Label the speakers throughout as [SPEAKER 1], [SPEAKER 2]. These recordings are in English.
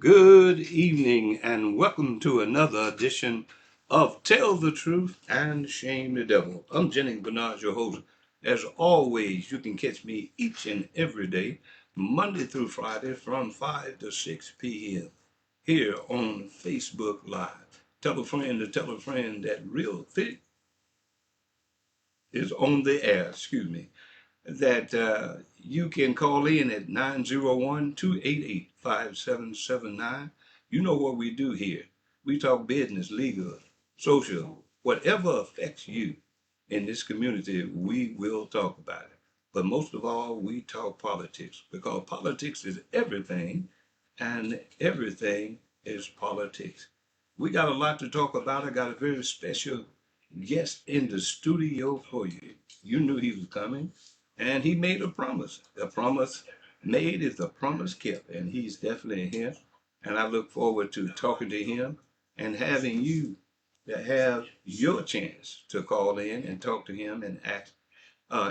[SPEAKER 1] Good evening and welcome to another edition of Tell the Truth and Shame the Devil. I'm Jennings Bernard, your host. As always, you can catch me each and every day, Monday through Friday from 5 to 6 p.m. here on Facebook Live. Tell a friend to tell a friend that Real Thick is on the air, that you can call in at 901-288-5779. You know what we do here. We talk business, legal, social, whatever affects you in this community, we will talk about it. But most of all, we talk politics because politics is everything and everything is politics. We got a lot to talk about. I got a very special guest in the studio for you. You knew he was coming, and he made a promise. A promise made is a promise kept, and he's definitely here. And I look forward to talking to him and having you to have your chance to call in and talk to him and ask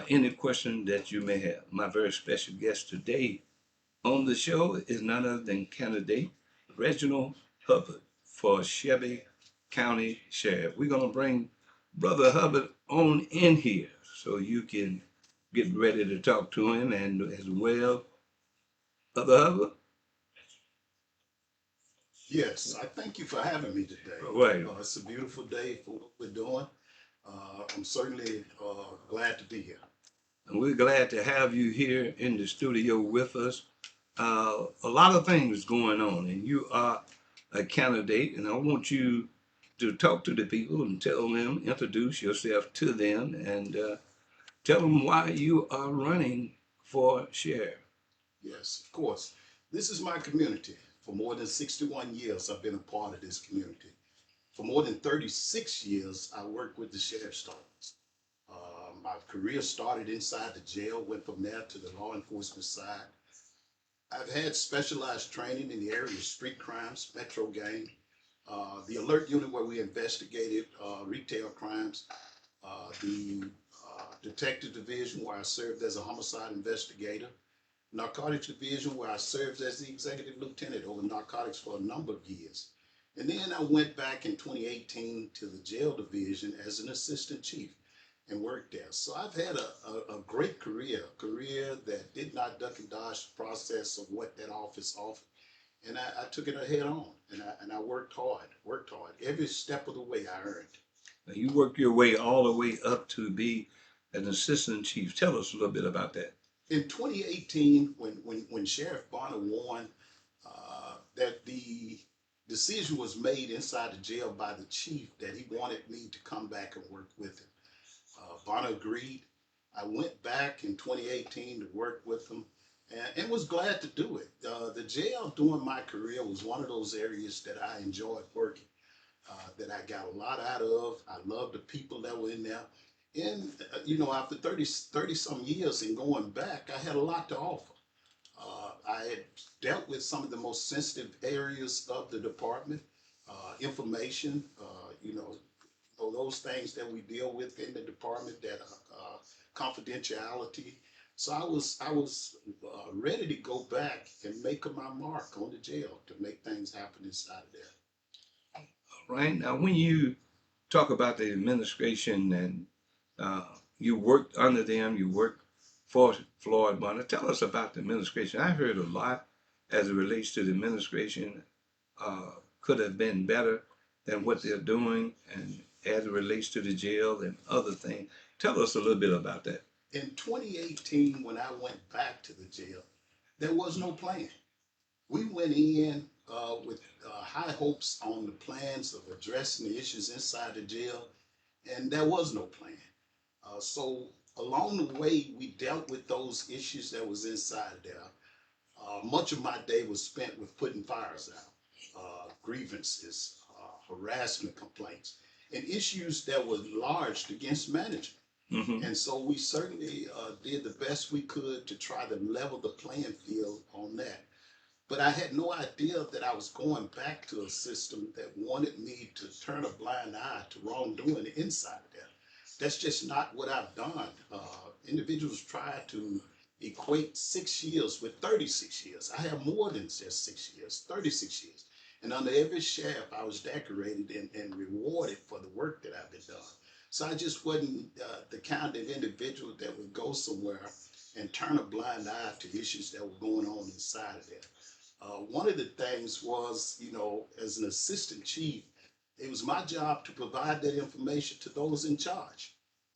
[SPEAKER 1] any question that you may have. My very special guest today on the show is none other than candidate Reginald Hubbard for Shelby County Sheriff. We're going to bring Brother Hubbard on in here so you can get ready to talk to him and as well, Brother Hubbard.
[SPEAKER 2] Yes, I thank you for having me today.
[SPEAKER 1] Right.
[SPEAKER 2] It's a beautiful day for what we're doing. I'm certainly glad to be here.
[SPEAKER 1] And we're glad to have you here in the studio with us. A lot of things going on, and you are a candidate, and I want you to talk to the people and tell them, introduce yourself to them, and tell them why you are running for sheriff.
[SPEAKER 2] Yes, of course. This is my community. For more than 61 years, I've been a part of this community. For more than 36 years, I worked with the sheriff's office. My career started inside the jail, went from there to the law enforcement side. I've had specialized training in the area of street crimes, metro gang, the alert unit where we investigated retail crimes, the detective division where I served as a homicide investigator, narcotics division where I served as the executive lieutenant over narcotics for a number of years. And then I went back in 2018 to the jail division as an assistant chief and worked there. So I've had a great career that did not duck and dodge the process of what that office offered. And I took it head on, and I worked hard. Every step of the way I earned.
[SPEAKER 1] Now, you worked your way all the way up to be an assistant chief. Tell us a little bit about that.
[SPEAKER 2] In 2018, when Sheriff Bonner won, that the decision was made inside the jail by the chief that he wanted me to come back and work with him. Bonner agreed. I went back in 2018 to work with him and was glad to do it. The jail during my career was one of those areas that I enjoyed working, that I got a lot out of. I loved the people that were in there. And, after 30 some years and going back, I had a lot to offer. I had dealt with some of the most sensitive areas of the department, information, those things that we deal with in the department that confidentiality. So I was ready to go back and make my mark on the jail to make things happen inside of there.
[SPEAKER 1] Right now, when you talk about the administration and you worked under them, you worked for Floyd Bonner. Tell us about the administration. I heard a lot as it relates to the administration could have been better than what they're doing, and as it relates to the jail and other things. Tell us a little bit about that.
[SPEAKER 2] In 2018, when I went back to the jail, there was no plan. We went in with high hopes on the plans of addressing the issues inside the jail, and there was no plan. So along the way, we dealt with those issues that was inside there. Much of my day was spent with putting fires out, grievances, harassment complaints, and issues that were lodged against management.
[SPEAKER 1] Mm-hmm.
[SPEAKER 2] And so we certainly did the best we could to try to level the playing field on that. But I had no idea that I was going back to a system that wanted me to turn a blind eye to wrongdoing inside there. That's just not what I've done. Individuals try to equate 6 years with 36 years. I have more than just 6 years, 36 years. And under every sheriff, I was decorated and rewarded for the work that I've been done. So I just wasn't the kind of individual that would go somewhere and turn a blind eye to issues that were going on inside of there. One of the things was, as an assistant chief, it was my job to provide that information to those in charge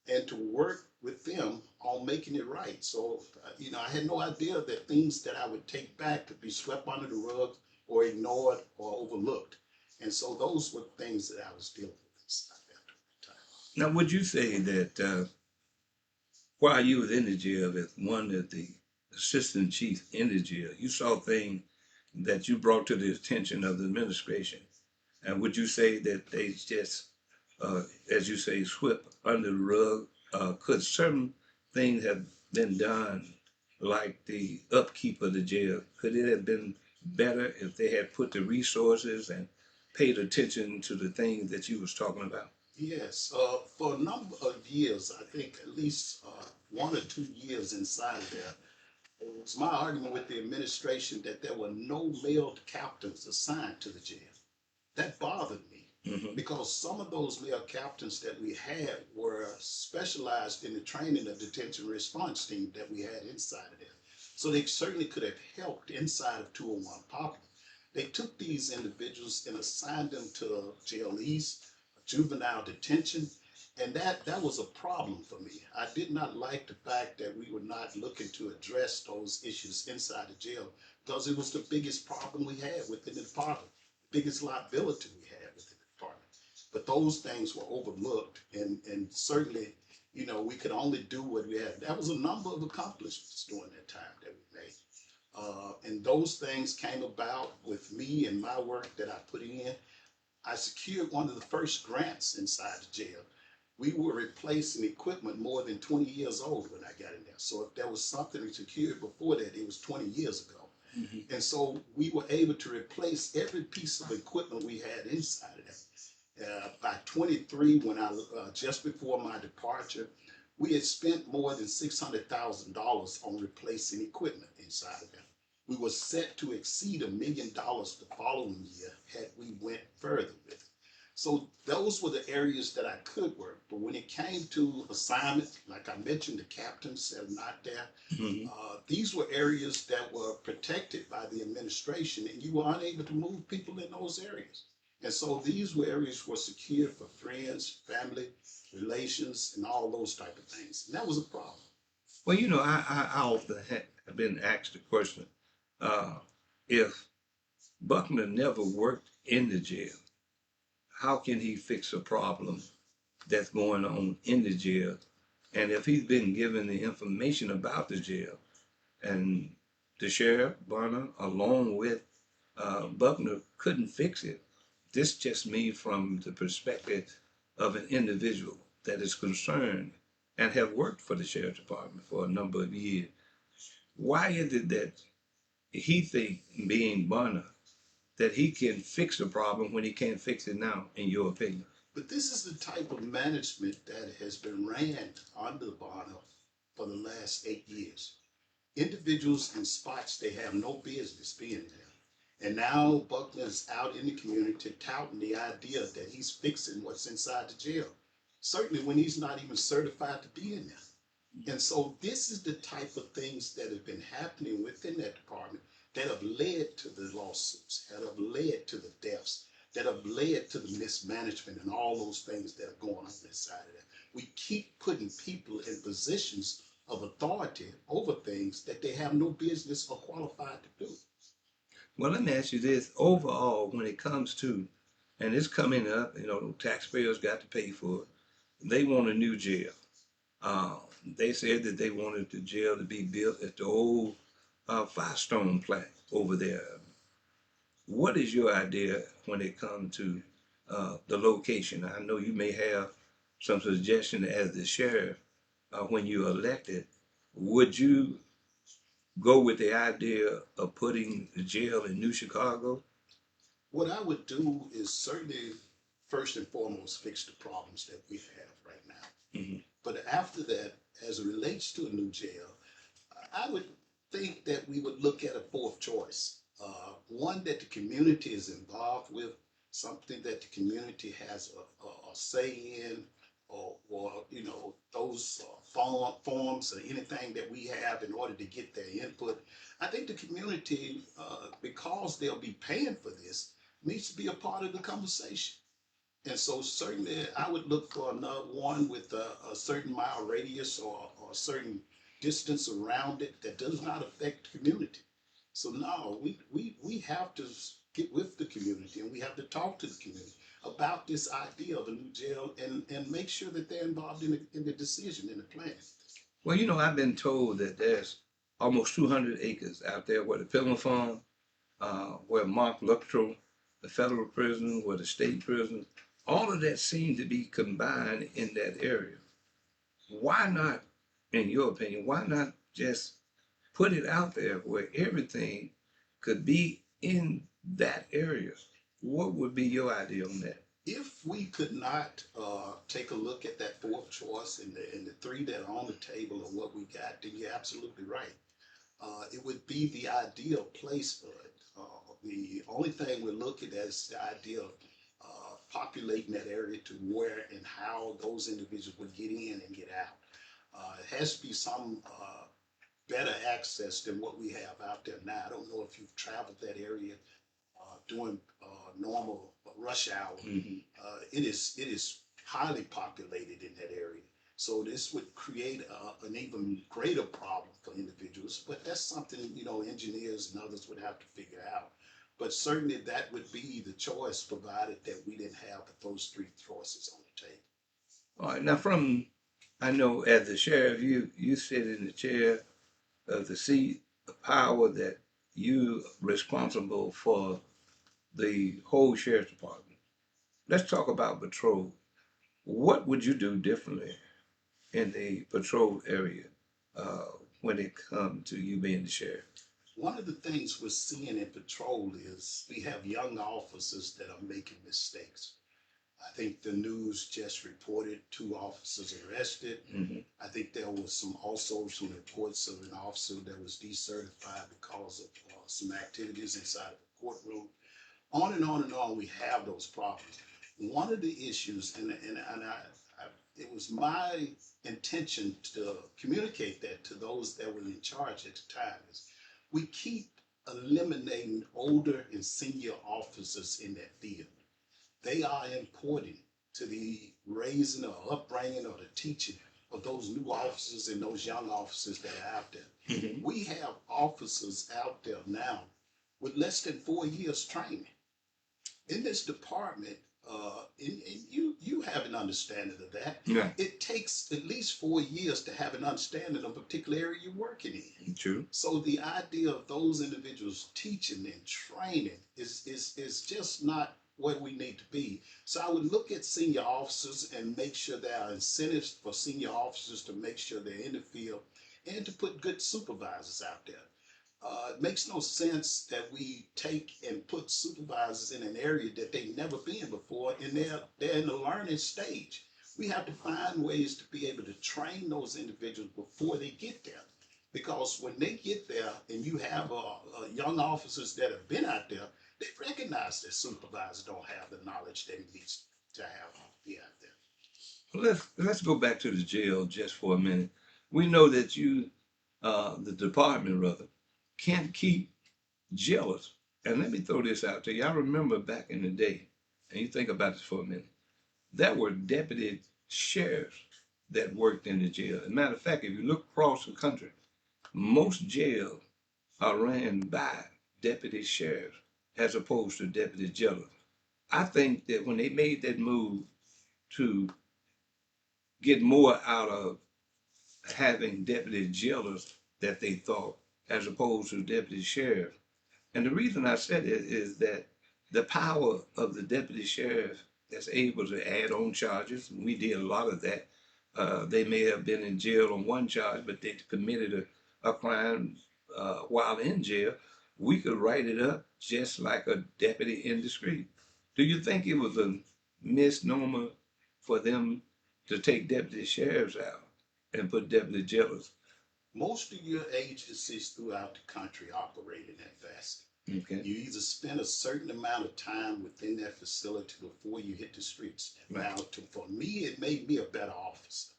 [SPEAKER 2] and to work with them on making it right. So, I had no idea that things that I would take back could be swept under the rug or ignored or overlooked. And so those were things that I was dealing with inside that time.
[SPEAKER 1] Now, would you say that while you was in the jail, as one of the assistant chief in the jail, you saw things that you brought to the attention of the administration? And would you say that they just, as you say, swept under the rug? Could certain things have been done, like the upkeep of the jail? Could it have been better if they had put the resources and paid attention to the things that you was talking about?
[SPEAKER 2] Yes, for a number of years, I think at least 1 or 2 years inside of there, it was my argument with the administration that there were no male captains assigned to the jail. That bothered me
[SPEAKER 1] Hmm.
[SPEAKER 2] because some of those male captains that we had were specialized in the training of detention response team that we had inside of there. So they certainly could have helped inside of 201 Poplar. They took these individuals and assigned them to Jail East, juvenile detention, and that was a problem for me. I did not like the fact that we were not looking to address those issues inside the jail because it was the biggest problem we had within the department, biggest liability we had within the department. But those things were overlooked, and certainly, we could only do what we had. That was a number of accomplishments during that time that we made. And those things came about with me and my work that I put in. I secured one of the first grants inside the jail. We were replacing equipment more than 20 years old when I got in there. So if there was something we secured before that, it was 20 years ago.
[SPEAKER 1] Hmm.
[SPEAKER 2] And so we were able to replace every piece of equipment we had inside of that. By 23, when just before my departure, we had spent more than $600,000 on replacing equipment inside of them. We were set to exceed $1 million the following year had we went further with it. So those were the areas that I could work. But when it came to assignment, like I mentioned, the captains that are not there,
[SPEAKER 1] Hmm.
[SPEAKER 2] these were areas that were protected by the administration, and you were unable to move people in those areas. And so these were areas were secured for friends, family, relations, and all those type of things. And that was a problem.
[SPEAKER 1] Well, I often have been asked the question, uh, if Buckner never worked in the jail, how can he fix a problem that's going on in the jail? And if he's been given the information about the jail, and the sheriff, Bonner, along with Buckner, couldn't fix it, this just me from the perspective of an individual that is concerned and have worked for the sheriff department for a number of years. Why is it that he think, being Bonner, that he can fix the problem when he can't fix it now, in your opinion?
[SPEAKER 2] But this is the type of management that has been ran under Bonner for the last 8 years. Individuals in spots they have no business being there. And now Buckner's out in the community touting the idea that he's fixing what's inside the jail. Certainly when he's not even certified to be in there. And so this is the type of things that have been happening within that department that have led to the lawsuits, that have led to the deaths, that have led to the mismanagement and all those things that are going on inside of that. We keep putting people in positions of authority over things that they have no business or qualified to do.
[SPEAKER 1] Well, let me ask you this. Overall, when it comes to, and it's coming up, taxpayers got to pay for it. They want a new jail. They said that they wanted the jail to be built at the old Firestone plant over there. What is your idea when it comes to the location? I know you may have some suggestion as the sheriff when you're elected. Would you go with the idea of putting the jail in New Chicago?
[SPEAKER 2] What I would do is certainly first and foremost fix the problems that we have right now.
[SPEAKER 1] Hmm.
[SPEAKER 2] But after that, as it relates to a new jail, I would think that we would look at a fourth choice, one that the community is involved with, something that the community has a say in, or you know, those forms or anything that we have in order to get their input. I think the community, because they'll be paying for this, needs to be a part of the conversation. And so certainly I would look for another one with a certain mile radius or a certain distance around it that does not affect the community. So no, we have to get with the community and we have to talk to the community about this idea of a new jail and make sure that they're involved in the decision, in the plan.
[SPEAKER 1] Well, you know, I've been told that there's almost 200 acres out there where the Pilgrim Farm, where Mark Luttrell, the federal prison, where the state prison, all of that seems to be combined in that area. Why not, in your opinion, why not just put it out there where everything could be in that area? What would be your idea on that?
[SPEAKER 2] If we could not take a look at that fourth choice and the three that are on the table and what we got, then you're absolutely right. It would be the ideal place for it. The only thing we're looking at is the idea of populating that area to where and how those individuals would get in and get out. It has to be some better access than what we have out there now. I don't know if you've traveled that area during normal rush hour.
[SPEAKER 1] Mhm.
[SPEAKER 2] It is highly populated in that area. So this would create an even greater problem for individuals. But that's something, you know, engineers and others would have to figure out. But certainly that would be the choice, provided that we didn't have those three choices on the table.
[SPEAKER 1] All right, now I know as the sheriff, you sit in the chair of the seat of power that you responsible for the whole sheriff's department. Let's talk about patrol. What would you do differently in the patrol area uh, when it comes to you being the sheriff?
[SPEAKER 2] One of the things we're seeing in patrol is we have young officers that are making mistakes. I think the news just reported two officers arrested.
[SPEAKER 1] Mm-hmm.
[SPEAKER 2] I think there was some reports of an officer that was decertified because of some activities inside of the courtroom. On and on and on, we have those problems. One of the issues, it was my intention to communicate that to those that were in charge at the time, is we keep eliminating older and senior officers in that field. They are important to the raising or upbringing or the teaching of those new officers and those young officers that are out there.
[SPEAKER 1] Mm-hmm.
[SPEAKER 2] We have officers out there now with less than 4 years training in this department. And you have an understanding of that.
[SPEAKER 1] Yeah,
[SPEAKER 2] It takes at least 4 years to have an understanding of a particular area you're working in.
[SPEAKER 1] true.
[SPEAKER 2] So the idea of those individuals teaching and training is just not where we need to be. So I would look at senior officers and make sure there are incentives for senior officers to make sure they're in the field and to put good supervisors out there. It makes no sense that we take and put supervisors in an area that they've never been before, and they're in the learning stage. We have to find ways to be able to train those individuals before they get there, because when they get there, and you have young officers that have been out there, they recognize that supervisors don't have the knowledge that he needs to have to be out there.
[SPEAKER 1] Let's go back to the jail just for a minute. We know that you, the department rather, can't keep jailers. And let me throw this out to you. I remember back in the day, and you think about this for a minute. There were deputy sheriffs that worked in the jail. As a matter of fact, if you look across the country, most jails are ran by deputy sheriffs as opposed to deputy jailers. I think that when they made that move to get more out of having deputy jailers that they thought as opposed to deputy sheriff. And the reason I said it is that the power of the deputy sheriff that's able to add on charges, and we did a lot of that. They may have been in jail on one charge, but they committed a crime while in jail. We could write it up just like a deputy in the street. Do you think it was a misnomer for them to take deputy sheriffs out and put deputy jailers?
[SPEAKER 2] Most of your agencies throughout the country operate in that fashion.
[SPEAKER 1] Okay.
[SPEAKER 2] You either spend a certain amount of time within that facility before you hit the streets.
[SPEAKER 1] Right.
[SPEAKER 2] Now, for me, it made me a better officer,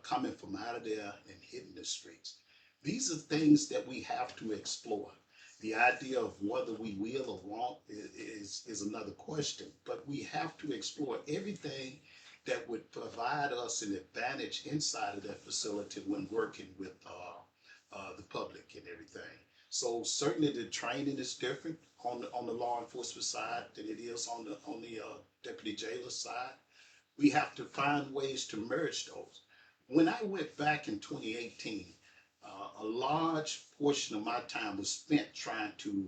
[SPEAKER 2] coming from out of there and hitting the streets. These are things that we have to explore. The idea of whether we will or won't is another question, but we have to explore everything that would provide us an advantage inside of that facility when working with the public and everything. So certainly the training is different on the law enforcement side than it is on the deputy jailer side. We have to find ways to merge those. When I went back in 2018, a large portion of my time was spent trying to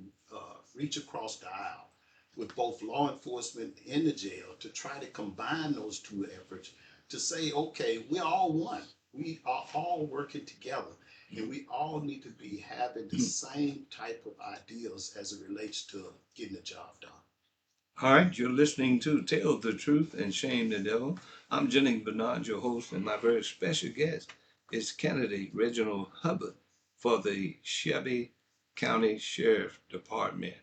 [SPEAKER 2] reach across the aisle with both law enforcement and the jail to try to combine those two efforts to say, okay, we're all one. We are all working together and we all need to be having the same type of ideas as it relates to getting the job done.
[SPEAKER 1] All right, you're listening to Tell the Truth and Shame the Devil. I'm Jennings Bernard, your host, and my very special guest is candidate Reginald Hubbard for the Shelby County Sheriff Department.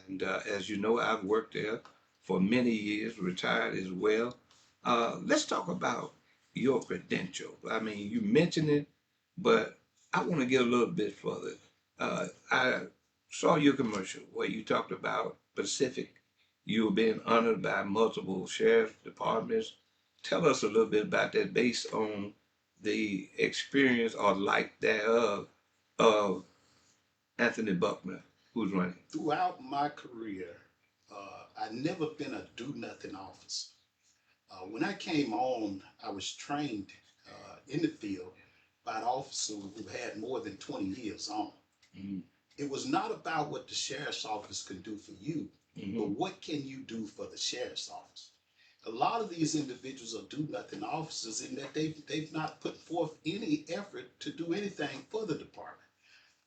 [SPEAKER 1] And as you know, I've worked there for many years, retired as well. Let's talk about your credentials. I mean, you mentioned it, but I want to get a little bit further. I saw your commercial where you talked about Pacific. You were being honored by multiple sheriff departments. Tell us a little bit about that based on the experience or lack thereof of Anthony Buckner, who's running.
[SPEAKER 2] Throughout my career, I never been a do nothing officer. When I came on, I was trained in the field by an officer who had more than 20 years on.
[SPEAKER 1] Mm-hmm.
[SPEAKER 2] It was not about what the sheriff's office can do for you, but what can you do for the sheriff's office? A lot of these individuals are do nothing officers in that they've not put forth any effort to do anything for the department.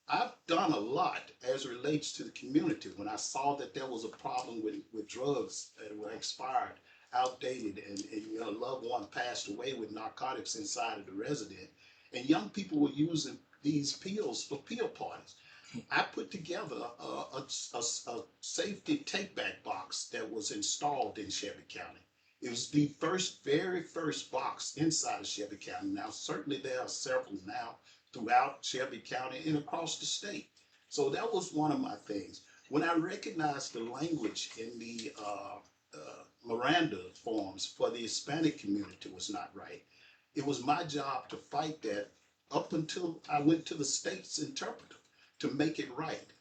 [SPEAKER 2] I've done a lot as it relates to the community. When I saw that there was a problem with drugs that were expired, outdated, and a loved one passed away with narcotics inside of the resident, and young people were using these pills for pill parties. I put together a safety take back box that was installed in Shelby County. It was the very first box inside of Shelby County. Now, certainly there are several now throughout Shelby County and across the state. So that was one of my things. When I recognized the language in the Miranda forms for the Hispanic community was not right, it was my job to fight that up until I went to the state's interpreter to make it right.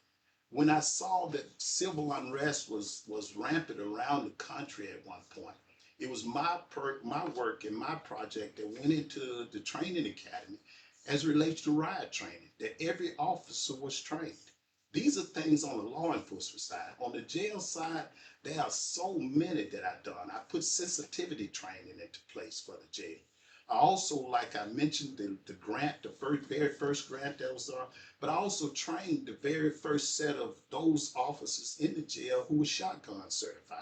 [SPEAKER 2] When I saw that civil unrest was rampant around the country at one point, it was my work and my project that went into the training academy as it relates to riot training, that every officer was trained. These are things on the law enforcement side. On the jail side, there are so many that I've done. I put sensitivity training into place for the jail. I also, like I mentioned, the grant, very first grant that was on, but I also trained the very first set of those officers in the jail who were shotgun certified.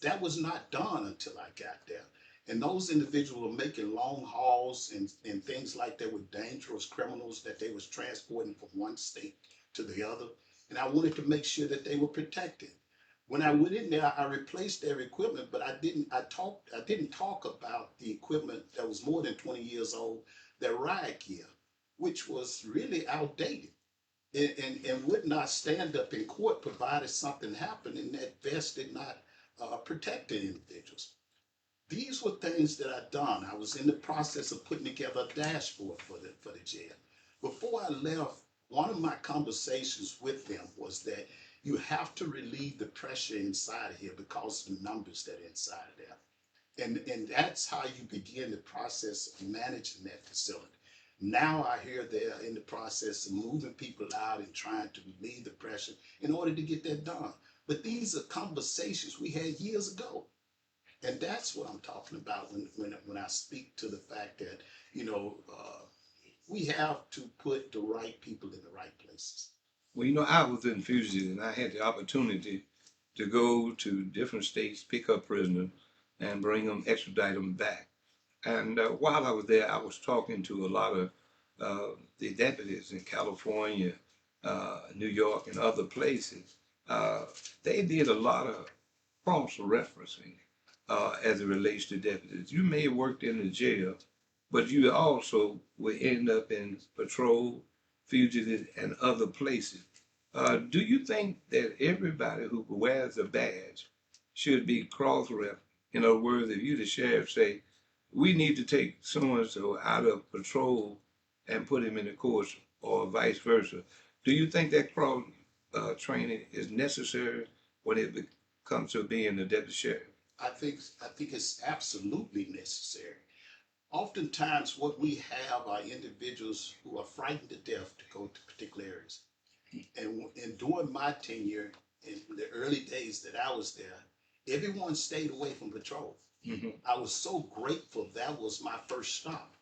[SPEAKER 2] That was not done until I got there. And those individuals were making long hauls and things like that with dangerous criminals that they was transporting from one state to the other. And I wanted to make sure that they were protected. When I went in there, I replaced their equipment, but I didn't talk about the equipment that was more than 20 years old, their riot gear, which was really outdated and would not stand up in court provided something happened and that vest did not protect the individuals. These were things that I'd done. I was in the process of putting together a dashboard for the jail. Before I left, one of my conversations with them was that you have to relieve the pressure inside of here because of the numbers that are inside of there. And that's how you begin the process of managing that facility. Now I hear they're in the process of moving people out and trying to relieve the pressure in order to get that done. But these are conversations we had years ago. And that's what I'm talking about when I speak to the fact that, you know, we have to put the right people in the right places.
[SPEAKER 1] Well, you know, I was in Fuji and I had the opportunity to go to different states, pick up prisoners, and bring them, extradite them back. And while I was there, I was talking to a lot of the deputies in California, New York, and other places, uh, they did a lot of cross-referencing as it relates to deputies. You may have worked in the jail, but you also will end up in patrol, fugitive, and other places. Do you think that everybody who wears a badge should be cross-referenced? In other words, if you, the sheriff, say, we need to take so-and-so out of patrol and put him in the course, or vice versa, do you think that cross training is necessary when it comes to being a deputy sheriff?
[SPEAKER 2] I think it's absolutely necessary. Oftentimes, what we have are individuals who are frightened to death to go to particular areas. And during my tenure, in the early days that I was there, everyone stayed away from patrol.
[SPEAKER 1] Mhm.
[SPEAKER 2] I was so grateful that was my first stop.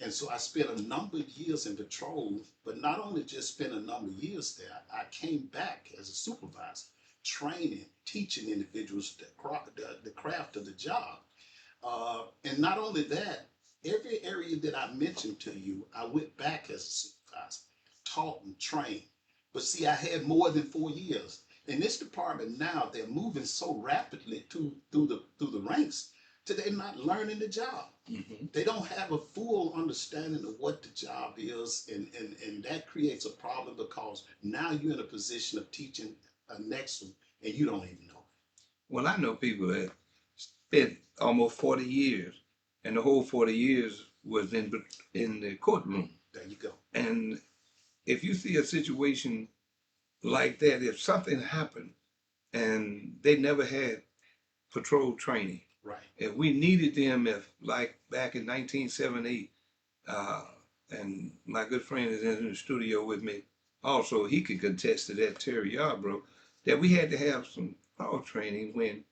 [SPEAKER 2] And so I spent a number of years in patrol, but not only just spent a number of years there, I came back as a supervisor, training, teaching individuals the craft of the job. And not only that, every area that I mentioned to you, I went back as a supervisor, taught and trained. But see, I had more than 4 years. In this department now, they're moving so rapidly through the ranks that they're not learning the job.
[SPEAKER 1] Mhm.
[SPEAKER 2] They don't have a full understanding of what the job is, and that creates a problem because now you're in a position of teaching a next one, and you don't even know.
[SPEAKER 1] Well, I know people that spent almost 40 years, and the whole 40 years was in the courtroom.
[SPEAKER 2] There you go.
[SPEAKER 1] And if you see a situation like that, if something happened and they never had patrol training,
[SPEAKER 2] Right.
[SPEAKER 1] if we needed them, if like back in 1978, uh, and my good friend is in the studio with me, also he could contest to that, Terry Yarbrough, that we had to have some power training when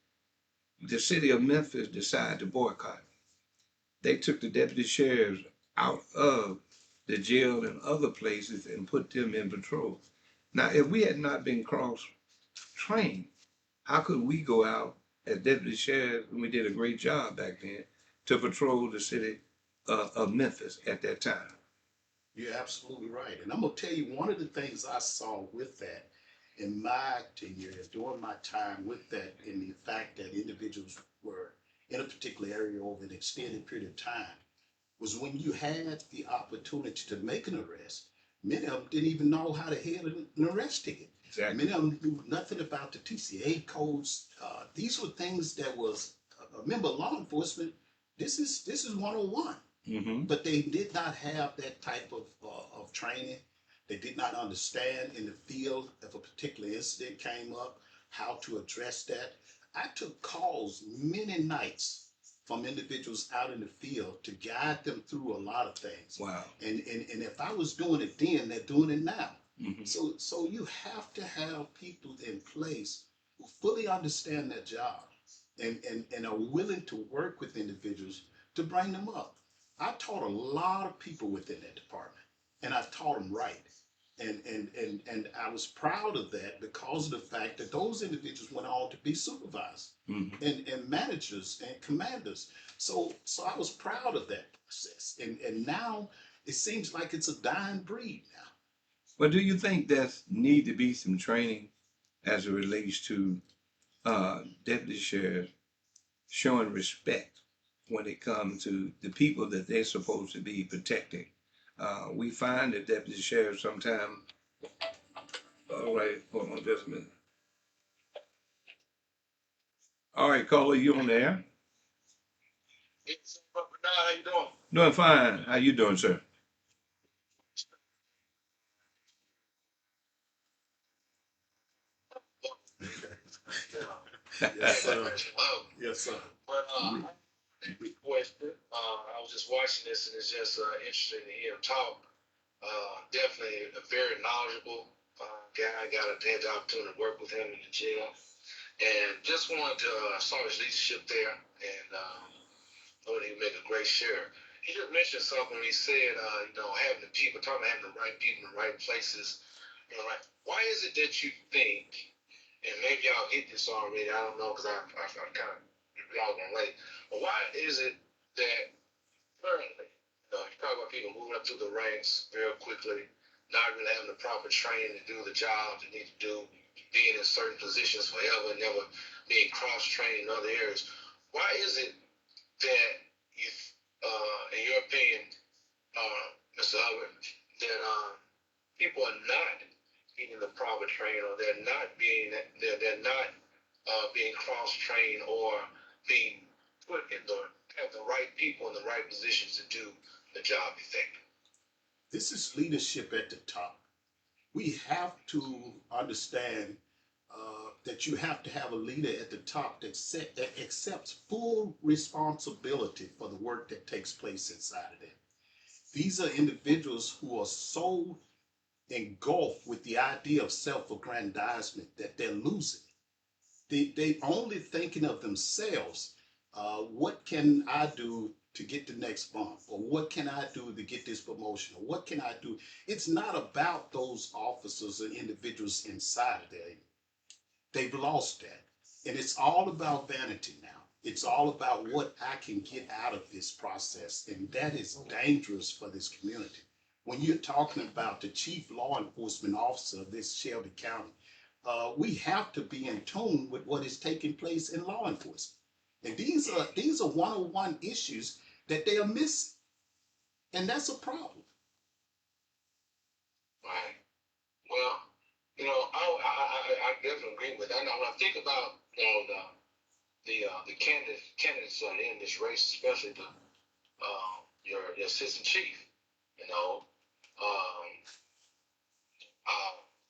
[SPEAKER 1] the city of Memphis decided to boycott. They took the deputy sheriffs out of the jail and other places and put them in patrol. Now, if we had not been cross trained, how could we go out as deputy sheriff, and we did a great job back then, to patrol the city of Memphis at that time?
[SPEAKER 2] You're absolutely right. And I'm going to tell you one of the things I saw with that in my tenure, during my time with that, in the fact that individuals were in a particular area over an extended period of time, was when you had the opportunity to make an arrest, many of them didn't even know how to handle an arrest ticket.
[SPEAKER 1] Exactly.
[SPEAKER 2] Many of them knew nothing about the TCA codes. These were things that was, a member of law enforcement, this is 101.
[SPEAKER 1] Mm-hmm.
[SPEAKER 2] But they did not have that type of training. They did not understand in the field if a particular incident came up, how to address that. I took calls many nights from individuals out in the field to guide them through a lot of things.
[SPEAKER 1] Wow.
[SPEAKER 2] And if I was doing it then, they're doing it now.
[SPEAKER 1] Mm-hmm.
[SPEAKER 2] So you have to have people in place who fully understand their job and are willing to work with individuals to bring them up. I taught a lot of people within that department, and I taught them right. And I was proud of that because of the fact that those individuals went on to be supervisors
[SPEAKER 1] Mm-hmm.
[SPEAKER 2] and managers and commanders. So I was proud of that process. And now it seems like it's a dying breed now.
[SPEAKER 1] But do you think there's need to be some training as it relates to deputy sheriffs showing respect when it comes to the people that they're supposed to be protecting? We find that deputy sheriffs sometimes. All right, hold on just a minute. All right, caller, you on there?
[SPEAKER 3] It's now how you doing?
[SPEAKER 1] Doing fine. How you doing, sir?
[SPEAKER 2] Yes, sir.
[SPEAKER 3] Oh,
[SPEAKER 2] Yes, sir.
[SPEAKER 3] but quick question. I was just watching this and it's just interesting to hear him talk. Definitely a very knowledgeable guy. Got had the opportunity to work with him in the jail, and just wanted to saw his leadership there, and know that he would make a great sheriff. He just mentioned something. He said, having the people, talking about having the right people in the right places. Right. Why is it that you think, and maybe y'all hit this already, I don't know, because I kind of, y'all been late, but why is it that currently, You talk about people moving up through the ranks very quickly, not really having the proper training to do the job they need to do, being in certain positions forever, never being cross-trained in other areas. Why is it that you, in your opinion, Mr. Hubbard, that people are not getting the proper training, or they're not being cross-trained or being put in the have the right people in the right positions to do the job effectively?
[SPEAKER 2] This is leadership at the top. We have to understand that you have to have a leader at the top that accepts full responsibility for the work that takes place inside of them. These are individuals who are so engulfed with the idea of self-aggrandizement that they're losing. They only thinking of themselves. What can I do to get the next bump, or what can I do to get this promotion, or what can I do? It's not about those officers and individuals inside of there. They've lost that, and it's all about vanity now. It's all about what I can get out of this process, and that is dangerous for this community. When you're talking about the chief law enforcement officer of this Shelby County, we have to be in tune with what is taking place in law enforcement. And these are 101 issues that they are missing. And that's a problem.
[SPEAKER 3] Right. Well, I definitely agree with that. Now, when I think about the candidates that are in this race, especially your assistant chief, you know, um,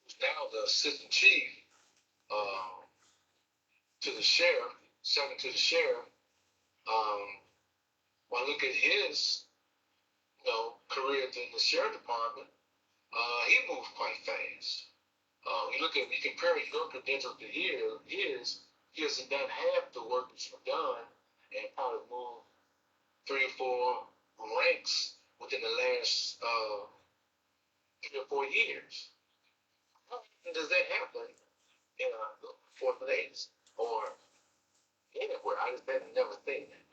[SPEAKER 3] who's now the assistant chief uh, to the sheriff, second to the sheriff. Um, when I look at his career in the sheriff department, he moved quite fast. You compare your credentials to his, he hasn't done half the work that you've done, and probably moved 3 or 4 ranks within the last 3 or 4 years. How often does that happen in a fourth place or anywhere? I just have never seen that.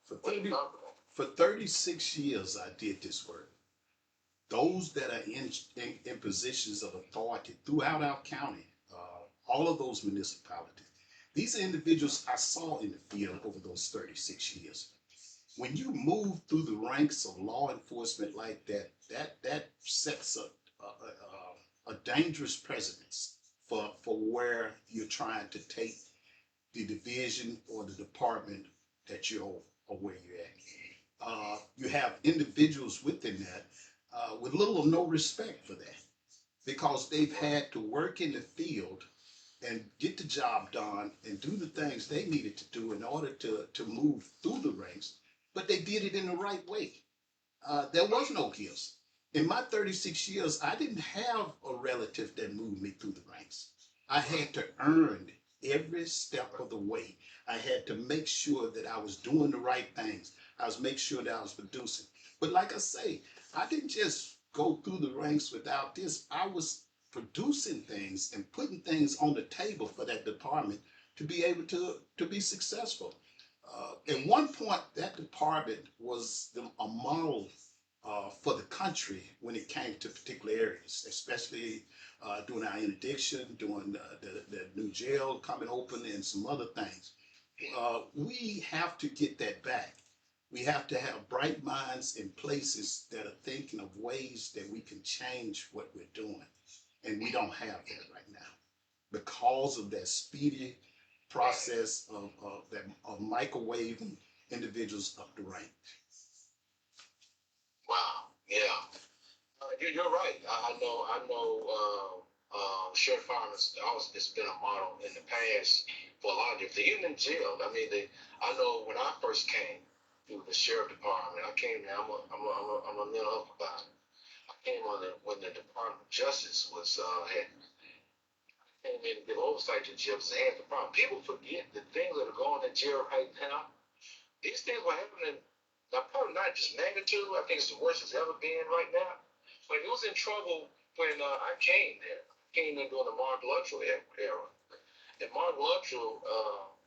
[SPEAKER 2] For
[SPEAKER 3] What are you
[SPEAKER 2] 30,
[SPEAKER 3] talking about?
[SPEAKER 2] for 36 years, I did this work. Those that are in positions of authority throughout our county, all of those municipalities, these are individuals I saw in the field over those 36 years. When you move through the ranks of law enforcement like that, that sets a dangerous precedence for where you're trying to take the division or the department that you're or where you're at. You have individuals within that with little or no respect for that because they've had to work in the field and get the job done and do the things they needed to do in order to move through the ranks, but they did it in the right way. There was no gifts. In my 36 years, I didn't have a relative that moved me through the ranks. I had to earn every step of the way. I had to make sure that I was doing the right things. I was make sure that I was producing. But like I say, I didn't just go through the ranks without this. I was producing things and putting things on the table for that department to be able to be successful. At one point, that department was a model for the country when it came to particular areas, especially doing our interdiction, doing the new jail coming open, and some other things. We have to get that back. We have to have bright minds in places that are thinking of ways that we can change what we're doing. And we don't have that right now because of that speedy process of microwaving individuals up the rank.
[SPEAKER 3] Wow. Yeah. You're right. I know. Sheriff Farmers always it's been a model in the past for a lot of different. Even in jail. I mean, I know when I first came to the sheriff department, I came there. I'm a mental health provider. I came when the Department of Justice was had came in to give oversight to jails. They had the problem. People forget the things that are going on in jail right now. These things were happening. Now, probably not just magnitude. I think it's the worst it's ever been right now. But it was in trouble when I came there. I came there during the Mark Luttrell era. And Mark Luttrell,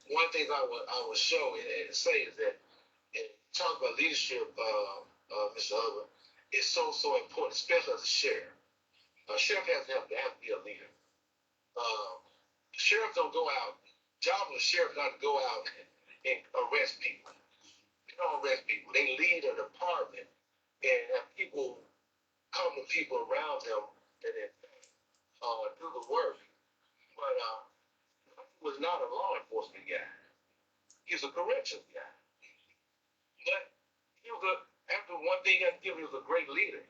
[SPEAKER 3] one of the things I would show and say is that talk about leadership Mr. Hubbard, is so important, especially as a sheriff. A sheriff has to be a leader. Sheriffs don't go out. Job of the sheriff not to go out and arrest people. They don't arrest people. They lead a department and have people come to people around them and then do the work. But he was not a law enforcement guy. He's a corrections guy. But he was after one thing I give him, he was a great leader.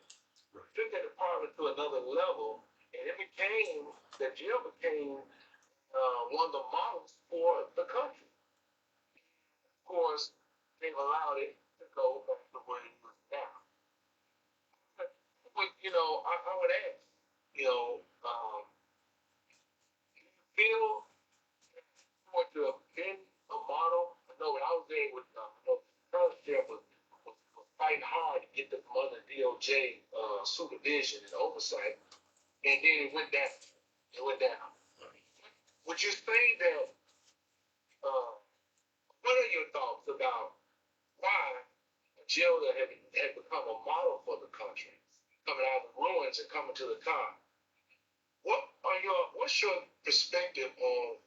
[SPEAKER 3] Took that department to another level, and the jail became one of the models for the country. Of course, they've allowed it to go back to where it is now. But, I would ask, you know, do you feel want to have been a model? I know when I was there with, the current sheriff was fighting hard to get them under DOJ supervision and oversight, and then it went down. It went down. Would you say that? What are your thoughts about why a jail that had become a model for the country, coming out of the ruins and coming to the top? What's your perspective on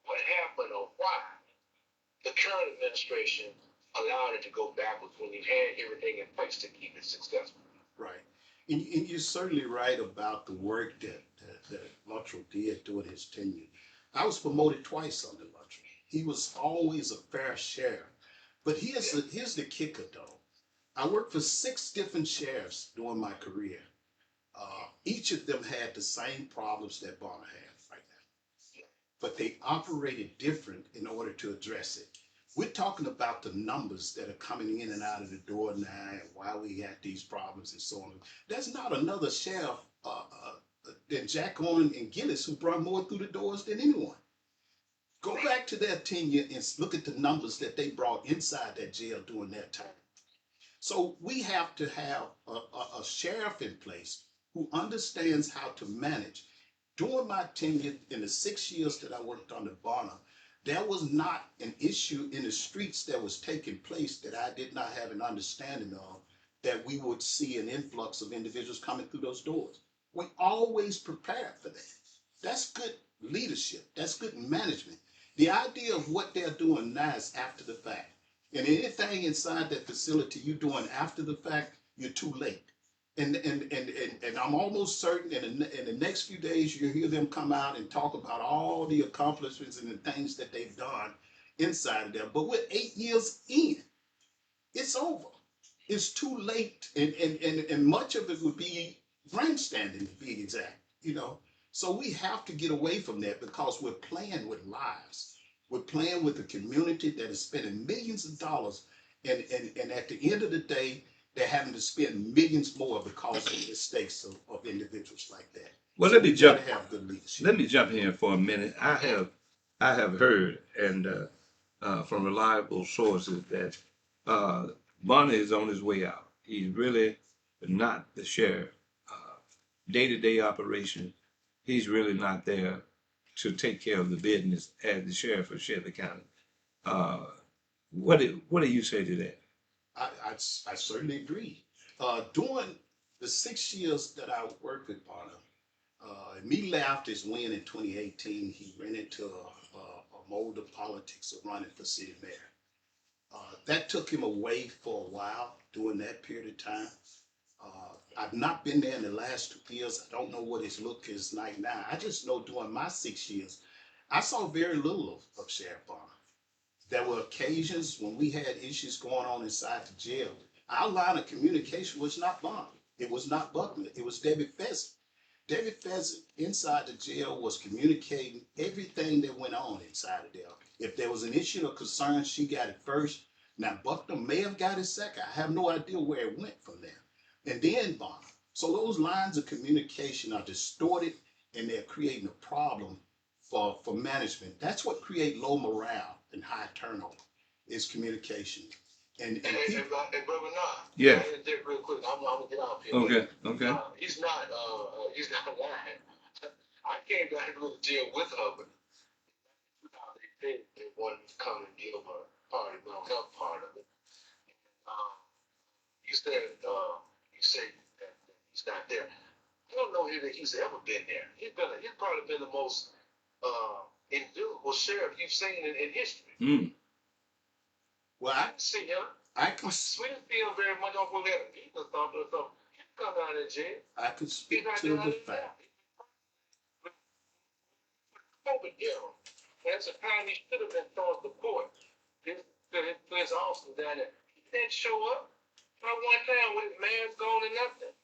[SPEAKER 3] what happened or why the current administration allowed it to go backwards when you had everything in place to keep it successful?
[SPEAKER 2] Right. And you're certainly right about the work that Luttrell did during his tenure. I was promoted twice under Luttrell. He was always a fair sheriff. But here's the kicker, though. I worked for 6 different sheriffs during my career. Each of them had the same problems that Bonner has right now, but they operated different in order to address it. We're talking about the numbers that are coming in and out of the door now and why we had these problems and so on. There's not another sheriff than Jack Owen and Gillis who brought more through the doors than anyone. Go back to their tenure and look at the numbers that they brought inside that jail during that time. So we have to have a sheriff in place who understands how to manage. During my tenure in the 6 years that I worked under Bonner, there was not an issue in the streets that was taking place that I did not have an understanding of, that we would see an influx of individuals coming through those doors. We always prepared for that. That's good leadership. That's good management. The idea of what they're doing now is after the fact. And anything inside that facility you're doing after the fact, you're too late. And I'm almost certain in the next few days you'll hear them come out and talk about all the accomplishments and the things that they've done inside of there. But we're 8 years in. It's over. It's too late. And much of it would be grandstanding, to be exact, So we have to get away from that because we're playing with lives. We're playing with a community that is spending millions of dollars, and at the end of the day, they're having to spend millions more because of the mistakes of individuals like that.
[SPEAKER 1] Well,
[SPEAKER 2] So
[SPEAKER 1] let me
[SPEAKER 2] we gotta
[SPEAKER 1] jump.
[SPEAKER 2] have good leadership.
[SPEAKER 1] Let me jump in for a minute. I have heard and from reliable sources that Bonner is on his way out. He's really not the sheriff. Day-to-day operation, he's really not there to take care of the business as the sheriff of Shelby County. Uh, what do you say to that?
[SPEAKER 2] I certainly agree. During the 6 years that I worked with Bonner, immediately after his win in 2018, he ran into a mold of politics of running for city mayor. That took him away for a while during that period of time. I've not been there in the last 2 years. I don't know what his look is like now. I just know during my 6 years, I saw very little of Sheriff Bonner. There were occasions when we had issues going on inside the jail. Our line of communication was not Bonner. It was not Buckner. It was Debbie Pheasant. Debbie Pheasant inside the jail was communicating everything that went on inside of there. If there was an issue or concern, she got it first. Now, Buckner may have got it second. I have no idea where it went from there. And then Bonner. So those lines of communication are distorted and they're creating a problem for management. That's what creates low morale and high turnover is communication. And
[SPEAKER 3] Brother Nah,
[SPEAKER 1] Yeah.
[SPEAKER 3] I interject real quick. I'm gonna get off here.
[SPEAKER 1] Okay. Okay.
[SPEAKER 3] He's not lying. I came down here to the jail with Hubbard. They wanted me to come and give a part of the mental health part of it. understand. You say that he's not there. I don't know that he's ever been there. He's probably been the most invisible sheriff you've seen in history.
[SPEAKER 1] Mm.
[SPEAKER 2] Well,
[SPEAKER 3] I didn't see him.
[SPEAKER 2] I can
[SPEAKER 3] We didn't see him very much on when we had a meeting or something. So he come out of jail.
[SPEAKER 2] I could
[SPEAKER 3] He's
[SPEAKER 2] speak
[SPEAKER 3] not
[SPEAKER 2] to
[SPEAKER 3] there
[SPEAKER 2] the
[SPEAKER 3] out of
[SPEAKER 2] fact.
[SPEAKER 3] jail. COVID era. That's the time he should have been thrown to court. To his officer down there. He didn't show up. Not one time with his mask on and nothing.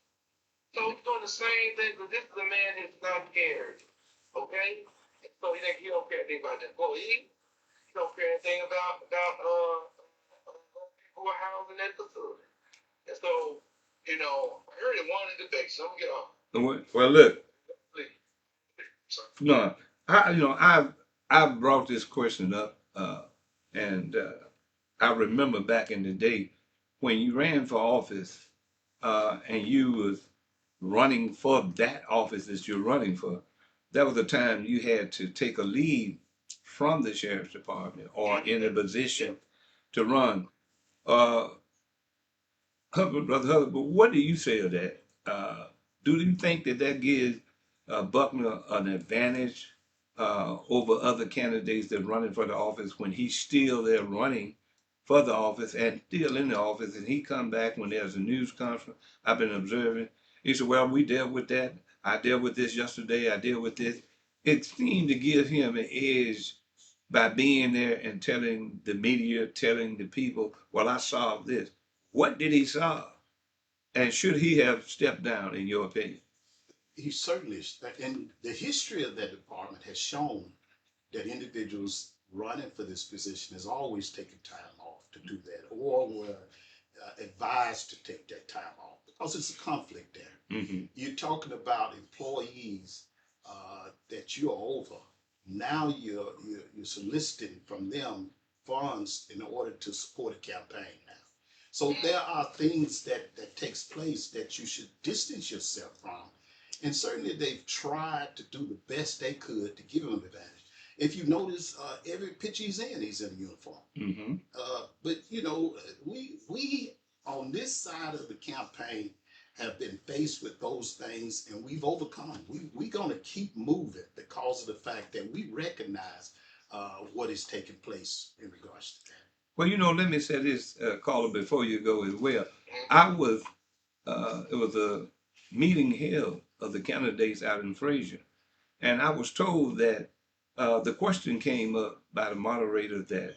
[SPEAKER 3] So he's doing the same thing, but this is a man that's not scared. Okay? So he don't care anything about the employee. He don't care anything about people who are housing that facility. And so, I heard it one of the debates. So I'm gonna get off.
[SPEAKER 1] Well, look,
[SPEAKER 3] Please.
[SPEAKER 1] no, I've brought this question up, and I remember back in the day when you ran for office, and you was running for that office that you're running for. That was the time you had to take a leave from the sheriff's department or in a position to run. Uh, Brother Hubbard, but what do you say of that? Do you think that gives Buckner an advantage over other candidates that are running for the office when he's still there running for the office and still in the office, and he come back when there's a news conference? I've been observing. He said, "Well, we dealt with that. I dealt with this yesterday. I dealt with this." It seemed to give him an edge by being there and telling the media, telling the people, "Well, I solved this." What did he solve? And should he have stepped down, in your opinion?
[SPEAKER 2] He certainly is. And the history of that department has shown that individuals running for this position has always taken time off to do that or were advised to take that time off because it's a conflict there.
[SPEAKER 1] Mm-hmm.
[SPEAKER 2] You're talking about employees that you're over. Now you're soliciting from them funds in order to support a campaign now. So there are things that takes place that you should distance yourself from. And certainly they've tried to do the best they could to give him an advantage. If you notice, every pitch he's in a uniform.
[SPEAKER 1] Mm-hmm.
[SPEAKER 2] But we on this side of the campaign have been faced with those things, and we've overcome. We're going to keep moving because of the fact that we recognize what is taking place in regards to that.
[SPEAKER 1] Well, let me say this, caller, before you go as well. I was, it was a meeting held of the candidates out in Fraser, and I was told that the question came up by the moderator that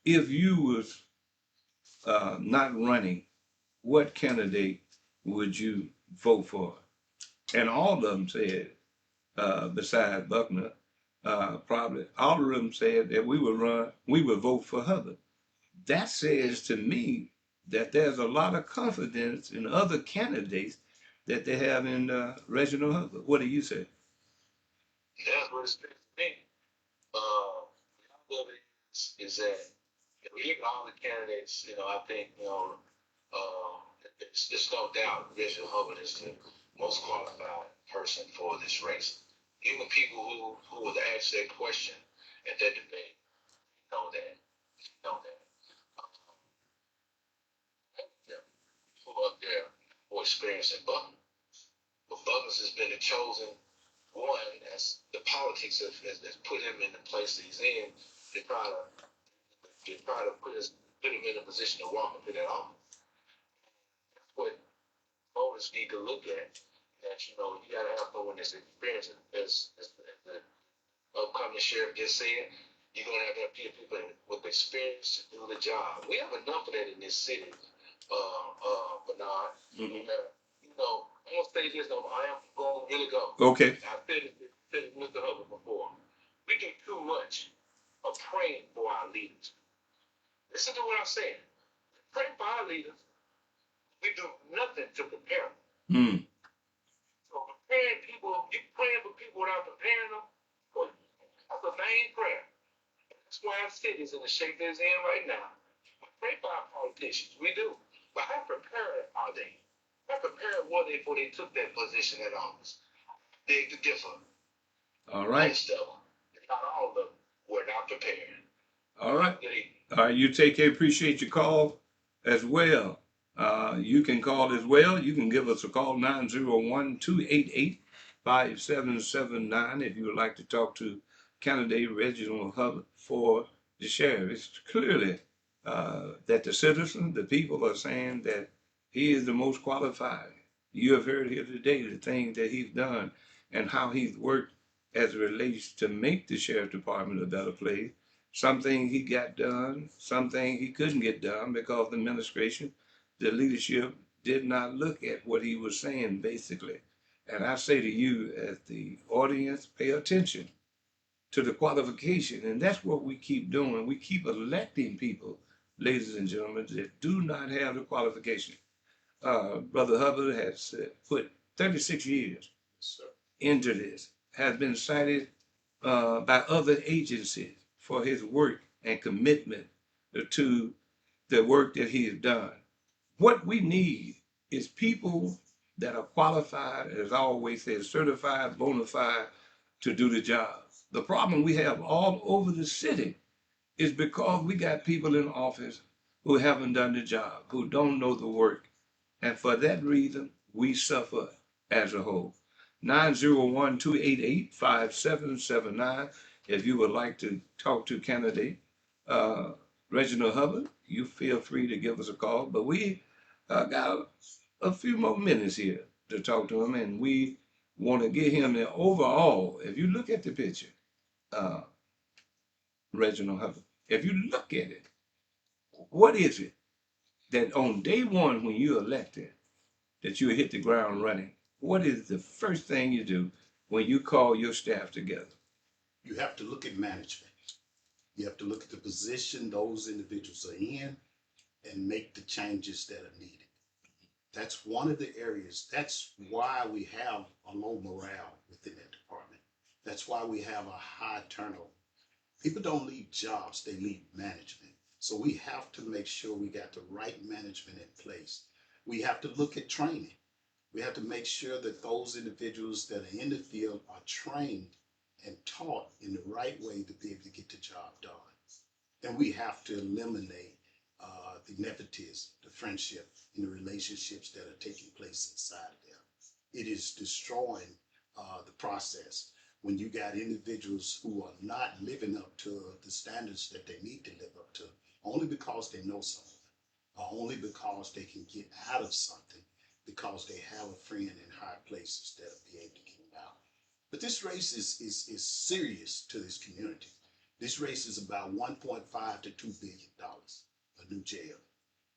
[SPEAKER 1] if you was not running, what candidate would you vote for? And all of them said, besides Buckner, probably all of them said that we would vote for Hubbard. That says to me that there's a lot of confidence in other candidates that they have in Reginald Hubbard. What do you say?
[SPEAKER 3] That's what it's been to me. What it is that if we look at all the candidates, I think, it's no doubt Reginald Hubbard is the most qualified person for this race. Even people who would ask that question at that debate know that. Yeah, who up there for experiencing Buckner. But Buckner's has been the chosen one as the politics has put him in the place that he's in to try to put him in a position to walk into that office. That's what voters need to look at. That you gotta have someone that's experienced, as the upcoming sheriff just said. You're gonna have to have people with experience to do the job. We have enough of that in this city, Bernard.
[SPEAKER 1] Mm-hmm.
[SPEAKER 3] I'm gonna say this though. I am going to really go.
[SPEAKER 1] Okay.
[SPEAKER 3] I said it to Mr. Hubbard before. We do too much of praying for our leaders. Listen to what I'm saying. Pray for our leaders. We do nothing to prepare them.
[SPEAKER 1] Mm.
[SPEAKER 3] So preparing people, you praying for people without preparing them, well, that's a vain prayer. That's why our city's in the shape it's in right now. We pray for our politicians. We do. But how prepared are they? How prepared were they before they took that position at office? Big to differ.
[SPEAKER 1] All right.
[SPEAKER 3] Most of them, if not all of them, were not prepared.
[SPEAKER 1] All right.
[SPEAKER 3] Good evening.
[SPEAKER 1] All right. You take care. Appreciate your call as well. You can call as well. You can give us a call 901-288-5779 if you would like to talk to candidate Reginald Hubbard for the sheriff. It's clearly that the citizens, the people are saying that he is the most qualified. You have heard here today the things that he's done and how he's worked as it relates to make the sheriff department a better place. Something he got done, something he couldn't get done because the administration, the leadership did not look at what he was saying basically. And I say to you as the audience, pay attention to the qualification. And that's what we keep doing. We keep electing people, ladies and gentlemen, that do not have the qualification. Brother Hubbard has put 36 years
[SPEAKER 2] Sir.
[SPEAKER 1] into this, has been cited by other agencies for his work and commitment to the work that he has done. What we need is people that are qualified, as I always say, certified, bona fide to do the job. The problem we have all over the city is because we got people in office who haven't done the job, who don't know the work. And for that reason, we suffer as a whole. 901-288-5779. If you would like to talk to candidate Reginald Hubbard, you feel free to give us a call. But we got a few more minutes here to talk to him, and we want to get him the overall. If you look at the picture, uh, Reginald Hubbard, if you look at it, what is it that on day one when you're elected, that you hit the ground running? What is the first thing you do when you call your staff together?
[SPEAKER 2] You have to look at management. You have to look at the position those individuals are in and make the changes that are needed. That's one of the areas. That's why we have a low morale within that department. That's why we have a high turnover. People don't leave jobs, they leave management. So we have to make sure we got the right management in place. We have to look at training. We have to make sure that those individuals that are in the field are trained and taught in the right way to be able to get the job done. And we have to eliminate the nepotism, the friendship, and the relationships that are taking place inside of them. It is destroying the process when you got individuals who are not living up to the standards that they need to live up to, only because they know something, or only because they can get out of something, because they have a friend in high places that'll be able to get them out. But this race is serious to this community. This race is about $1.5 to $2 billion, a new jail.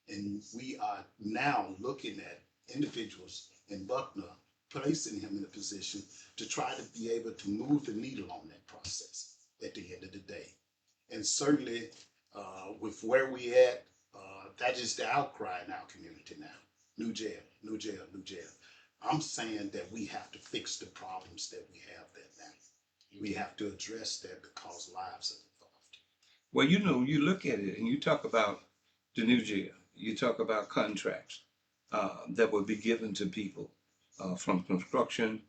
[SPEAKER 2] And we are now looking at individuals in Buckner, placing him in a position to try to be able to move the needle on that process at the end of the day. And certainly with where we at, that is the outcry in our community now. New jail, new jail, new jail. I'm saying that we have to fix the problems that we have there now. We have to address that because lives are involved.
[SPEAKER 1] Well, you know, you look at it and you talk about the new jail. You talk about contracts that will be given to people from construction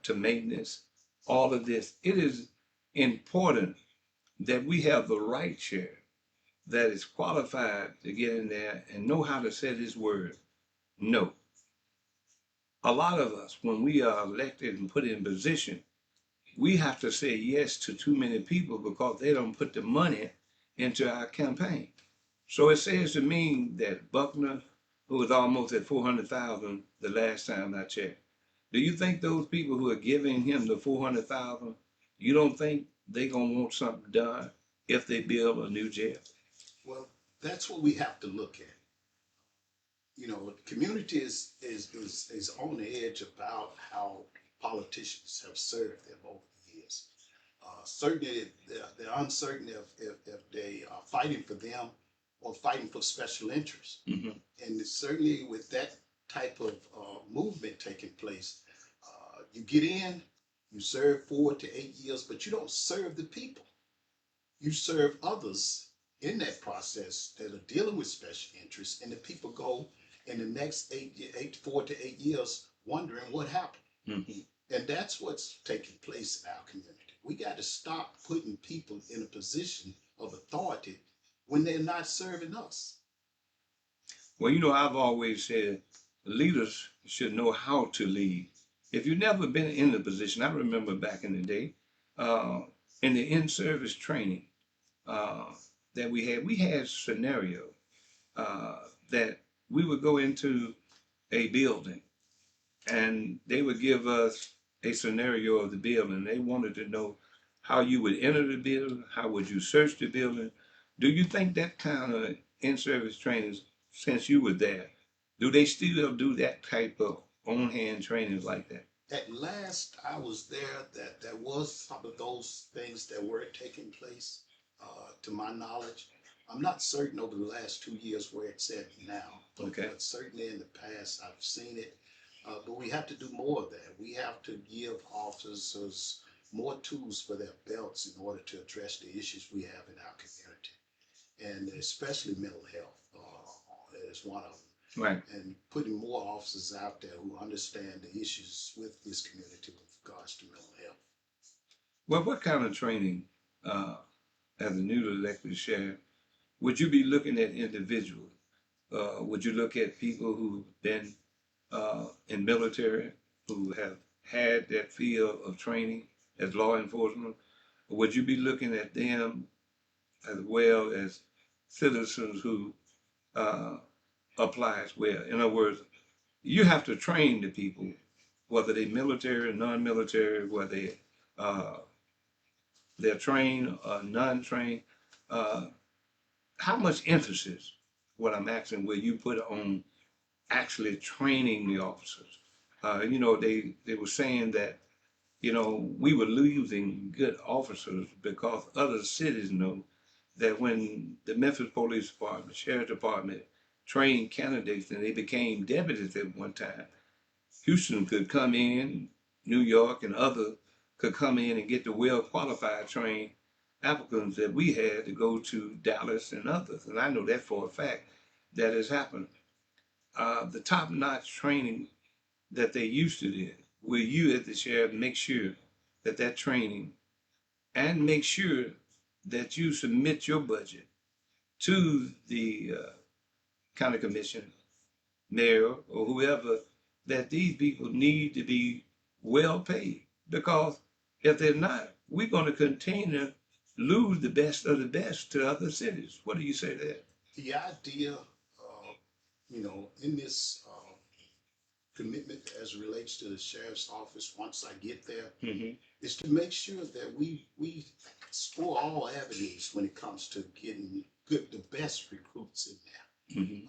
[SPEAKER 1] to maintenance, all of this. It is important that we have the right sheriff that is qualified to get in there and know how to say his word. No. A lot of us, when we are elected and put in position, we have to say yes to too many people because they don't put the money into our campaign. So it says to me that Buckner, who was almost at 400,000 the last time I checked, do you think those people who are giving him the 400,000, you don't think they gonna want something done if they build a new jail?
[SPEAKER 2] Well, that's what we have to look at. You know, the community is on the edge about how politicians have served them over the years. Certainly, they're uncertain if they are fighting for them or fighting for special interests.
[SPEAKER 1] Mhm.
[SPEAKER 2] And certainly, with that type of movement taking place, you get in, you serve 4 to 8 years, but you don't serve the people. You serve others in that process that are dealing with special interests, and the people go in the next 4 to 8 years wondering what happened.
[SPEAKER 1] Mhm.
[SPEAKER 2] And that's what's taking place in our community. We got to stop putting people in a position of authority when they're not serving us.
[SPEAKER 1] Well, you know, I've always said leaders should know how to lead. If you've never been in the position, I remember back in the day, uh, in the in-service training uh, that we had scenario uh, that we would go into a building and they would give us a scenario of the building. They wanted to know how you would enter the building, how would you search the building. Do you think that kind of in-service training, since you were there, do they still do that type of on-hand training like that?
[SPEAKER 2] At last I was there, that there was some of those things that were taking place, to my knowledge. I'm not certain over the last 2 years where it's at now,
[SPEAKER 1] Okay.
[SPEAKER 2] but certainly in the past I've seen it. But we have to do more of that. We have to give officers more tools for their belts in order to address the issues we have in our community, and especially mental health is one of them.
[SPEAKER 1] Right.
[SPEAKER 2] And putting more officers out there who understand the issues with this community with regards to mental health.
[SPEAKER 1] Well, what kind of training, uh, as a newly elected sheriff, would you be looking at individuals? Would you look at people who've been in military, who have had that field of training as law enforcement? Or would you be looking at them as well as citizens who uh, apply as well? In other words, you have to train the people, whether they military, non-military, whether uh, they're trained or non-trained. Uh, how much emphasis, what I'm asking, will you put on actually training the officers? You know, they were saying that, you know, we were losing good officers because other cities know that when the Memphis Police Department, Sheriff Department trained candidates and they became deputies at one time, Houston could come in, New York and other could come in and get the well qualified trained applicants that we had to go to Dallas and others. And I know that for a fact that has happened. The top notch training that they used to do, will you as the sheriff make sure that that training and make sure that you submit your budget to the county commission, mayor, or whoever, that these people need to be well paid? Because if they're not, we're going to continue to lose the best of the best to other cities. What do you say to that?
[SPEAKER 2] The idea, in this commitment as it relates to the sheriff's office, once I get there,
[SPEAKER 1] Mm-hmm.
[SPEAKER 2] is to make sure that we explore all avenues when it comes to getting the best recruits in there.
[SPEAKER 1] Mm-hmm.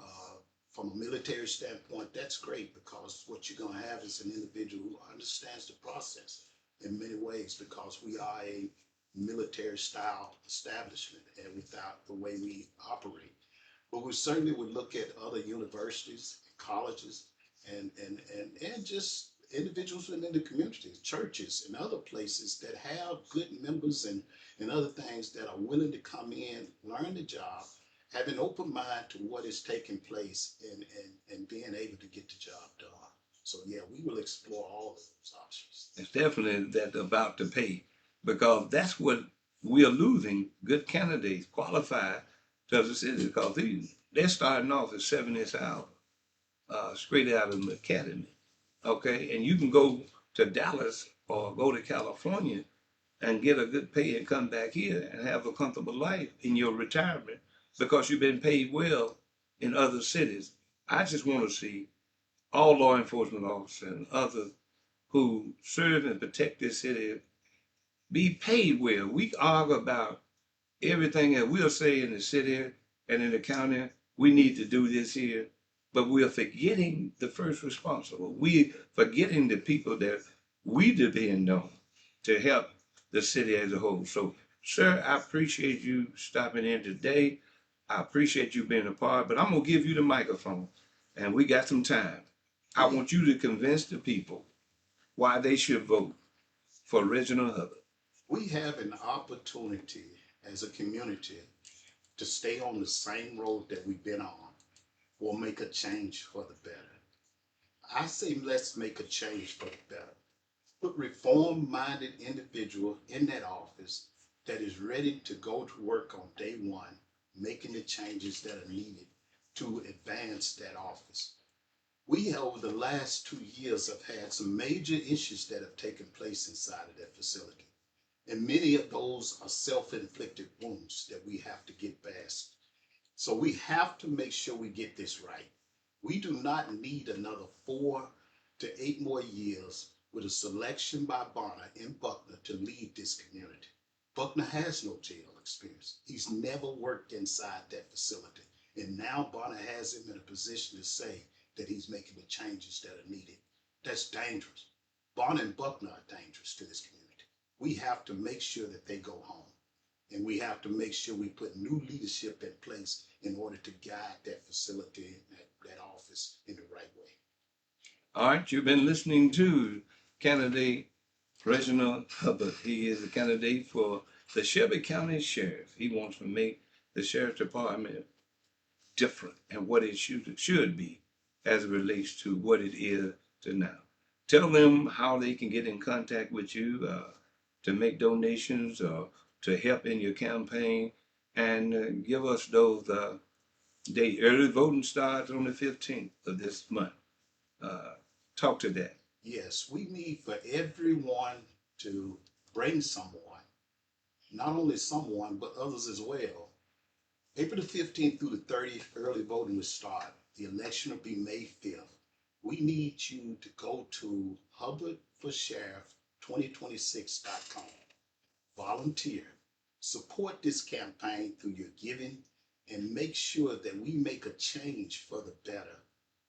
[SPEAKER 2] From a military standpoint, that's great, because what you're going to have is an individual who understands the process in many ways, because we are a military style establishment and without the way we operate. But we certainly would look at other universities, colleges, and just individuals within the community, churches and other places that have good members and other things that are willing to come in, learn the job, have an open mind to what is taking place, and being able to get the job done. So yeah, we will explore all of those options.
[SPEAKER 1] It's definitely that about to pay, because that's what we are losing, good candidates qualified to the city, because they're starting off at 70 an hour, straight out of the academy. Okay, and you can go to Dallas or go to California and get a good pay and come back here and have a comfortable life in your retirement because you've been paid well in other cities. I just want to see all law enforcement officers and others who serve and protect this city be paid well. We argue about everything that we'll say in the city and in the county. We need to do this here, but we're forgetting the first responsible. We forgetting the people that we depend on to help the city as a whole. So, sir, I appreciate you stopping in today. I appreciate you being a part, but I'm gonna give you the microphone, and we got some time. I want you to convince the people why they should vote for Reginald Hubbard.
[SPEAKER 2] We have an opportunity as a community to stay on the same road that we've been on, or make a change for the better. I say let's make a change for the better. Put reform-minded individual in that office that is ready to go to work on day one, making the changes that are needed to advance that office. We, over the last 2 years, have had some major issues that have taken place inside of that facility. And many of those are self-inflicted wounds that we have to get past. So we have to make sure we get this right. We do not need another 4 to 8 more years with a selection by Bonner in Buckner to lead this community. Buckner has no jail experience. He's never worked inside that facility. And now Bonner has him in a position to say that he's making the changes that are needed. That's dangerous. Bonner and Buckner are dangerous to this community. We have to make sure that they go home. And we have to make sure we put new leadership in place in order to guide that facility, that office in the right way.
[SPEAKER 1] All right, you've been listening to candidate Reginald Hubbard. He is a candidate for the Shelby County Sheriff. He wants to make the Sheriff Department different and what it should be as it relates to what it is to now. Tell them how they can get in contact with you to make donations or to help in your campaign, and give us those dates. Early voting starts on the 15th of this month. Talk to that.
[SPEAKER 2] Yes, we need for everyone to bring someone, not only someone, but others as well. April the 15th through the 30th, early voting will start. The election will be May 5th. We need you to go to HubbardForSheriff2026.com. Volunteer. Support this campaign through your giving and make sure that we make a change for the better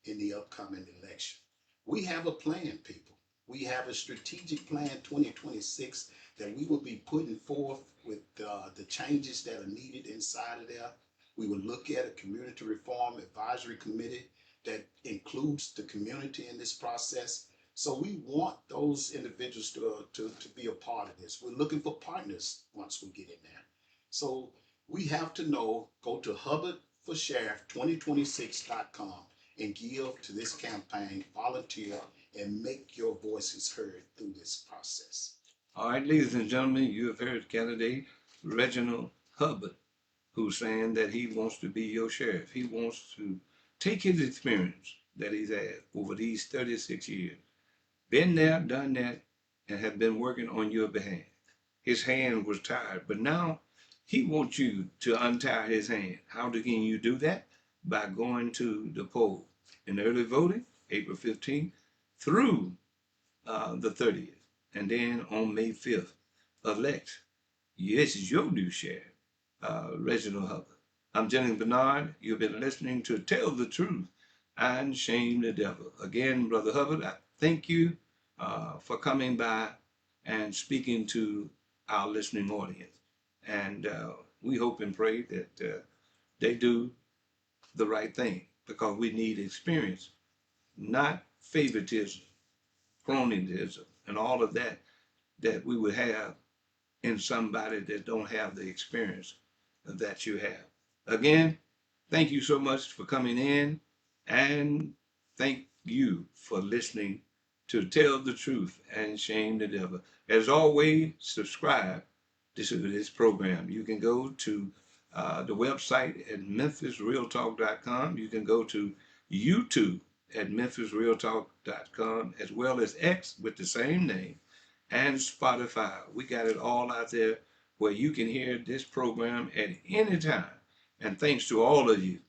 [SPEAKER 2] in the upcoming election. We have a plan, people. We have a strategic plan 2026 that we will be putting forth with the changes that are needed inside of there. We will look at a community reform advisory committee that includes the community in this process. So we want those individuals to be a part of this. We're looking for partners once we get in there. So we have to know, go to HubbardForSheriff2026.com and give to this campaign, volunteer, and make your voices heard through this process.
[SPEAKER 1] All right, ladies and gentlemen, you have heard candidate Reginald Hubbard, who's saying that he wants to be your sheriff. He wants to take his experience that he's had over these 36 years, been there, done that, and have been working on your behalf. His hand was tired, but now he wants you to untie his hand. How can you do that? By going to the poll in early voting, April 15th through the 30th. And then on May 5th, elect. This is your new sheriff, Reginald Hubbard. I'm Jenny Bernard. You've been listening to Tell the Truth and Shame the Devil. Again, Brother Hubbard, I thank you for coming by and speaking to our listening audience. And we hope and pray that they do the right thing, because we need experience, not favoritism, cronyism, and all of that we would have in somebody that don't have the experience that you have. Again, thank you so much for coming in, and thank you for listening to Tell the Truth and Shame the Devil. As always, subscribe to this program. You can go to the website at memphisrealtalk.com. You can go to YouTube at memphisrealtalk.com, as well as X with the same name, and Spotify. We got it all out there where you can hear this program at any time. And thanks to all of you,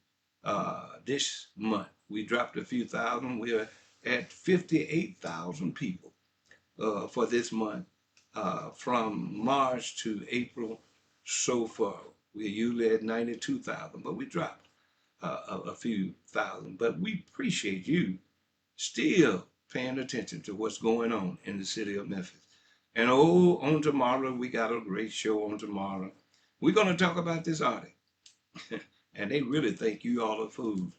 [SPEAKER 1] this month we dropped a few thousand. We are at 58,000 people for this month, from March to April so far. We're usually at 92,000, but we dropped a few thousand. But we appreciate you still paying attention to what's going on in the city of Memphis. And on tomorrow, we got a great show on tomorrow. We're going to talk about this audit. And they really think you all are fools.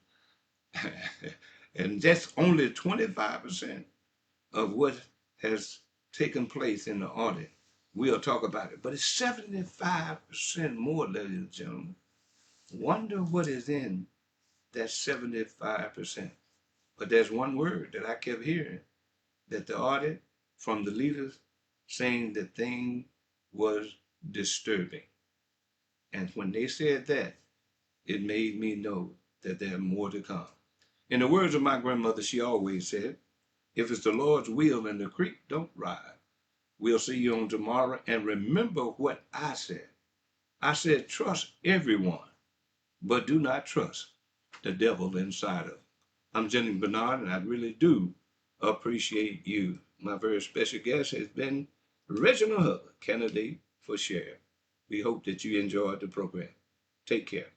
[SPEAKER 1] And that's only 25% of what has taken place in the audit. We'll talk about it. But it's 75% more, ladies and gentlemen. Wonder what is in that 75%. But there's one word that I kept hearing, that the audit from the leaders saying the thing was disturbing. And when they said that, it made me know that there's more to come. In the words of my grandmother, she always said, if it's the Lord's will and the creek don't rise, we'll see you on tomorrow. And remember what I said. I said, trust everyone, but do not trust the devil inside of them. I'm Jenny Bernard, and I really do appreciate you. My very special guest has been Reginald Hubbard, candidate for sheriff. We hope that you enjoyed the program. Take care.